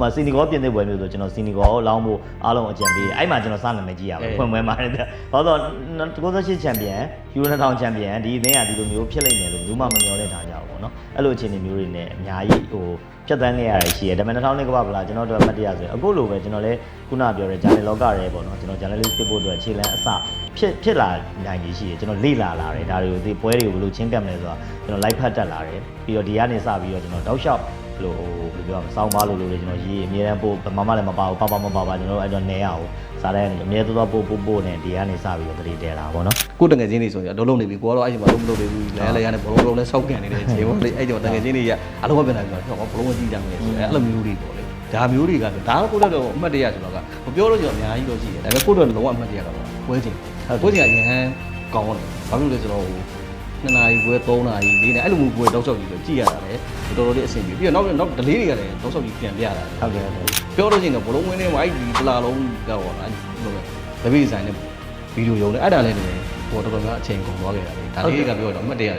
မှာစီနီကောပြင်သစ်ပွဲမျိုးဆိုကျွန်တော်စီနီကောလောင်းဖို့အားလုံးအကြံပေးတယ်အဲ့မှာကျွန်တော်စနာမည်ကြည့်ရပါဖွင့်ပွဲမှာတဲ့ဘာလို့98ချန်ပီယံယူရို2000ချန်ပီယံဒီအသင်းကဒီလိုမျိုးဖြစ်လိမ့်မယ်လို့ဘူးမှမမျှော်လင့်ထားကြဘူးပေါ့နော်အဲ့လိုအခြေအနေမျိုးတွေနဲ့အများကြီးဟိုဖြတ်သန်းခဲ့ရတာရှိတယ်ဒါပေမဲ့2000နှစ်ကဘာလားကျွန်တော်တို့အမှတ်တရဆိုအခုလိုပဲကျွန်တော်လည်းခုနပြောတဲ့ဂျာနယ်လောကရဲပေါ့နော်ကျွန်တော်ဂျာနယ်လစ်ဖြစ်ဖို့အတွက်ခြေလမ်းအစဖြစ်လာနိုင်ကြီးရှိတယ်ကျွန်တော်လေ့လာလာတယ်ဒါတွေကိုဒီပွဲတွေကိုဘယ်လိုချင်းကပ်မလဲဆိုတာကျွန်တော်လိုက်ဖတ်တက်လာတယ်ပြီးတော့ဒီကနေစပြီးတော့ကျွန်တော်တောက်လျှောက်ဘယ်လိုပြောရမလဲစောင်းပါလို့ကျွန်တော်ရေးအမြဲတမ်းပို့မမလည်းမပါဘူးပါကျွန်တော်အဲ့တော့နေရအောင်စားတဲ့အမြဲတော့ပို့နဲ့ဒီကနေစပြီးတော့တတိတဲလာပေါ့နော် ကိုတငယ်ချင်းတွေဆိုရင်အလုံးလုံးနေပြီကိုကတော့အဲ့ဒီမှာလုံးမလုံးနေဘူးလဲရနဲ့ဘလုံးလဲဆောက်ကန်နေတဲ့ခြေပေါ့လေအဲ့ကြောင့်တငယ်ချင်းတွေကအလုံးဝပြန်လာပြီးတော့ဘလုံးမကြည့်ကြမယ်ဆိုအဲ့လိုမျိုးတွေပေါ့လေဒါမျိုးတွေကဒါကကိုတော့အမှတ်တရဆိုတော့ကမပြောလို့ကျွန်တော်အများကြီးတော့ရှိတယ်ဒါပေမဲ့ကိုတော့လုံးဝအမှတ်တရတော့ပွဲချင်းအရင်ကောင်းတယ်ဘာဖြစ်လို့လဲဆိုတော့2နာရီပွဲ3နာရီ4နာရီအဲ့လိုမျိုးပွဲတောက်လျှောက်ကြီးဆိုကြည့်ရတာလေတော်တော်လေးအဆင်ပြေပြီးတော့နောက်ဒလေးတွေကလည်းတောက်လျှောက်ကြီးပြန်ပြတာဟုတ်တယ်ပြောလို့ရှိရင်တော့ဘလုံးဝင်းနေမှာအဲ့ဒီပလာလုံးကတော့အဲ့လိုပဲလက်ပြီးဆိုင်နဲ့ဗီဒီယိုရုံနဲ့အဲ့ဒါလည်းဟိုတော်တော်များအချိန်ကုန်သွားခဲ့တာလေဒါလေးတွေကပြောတော့အမှတ်တရ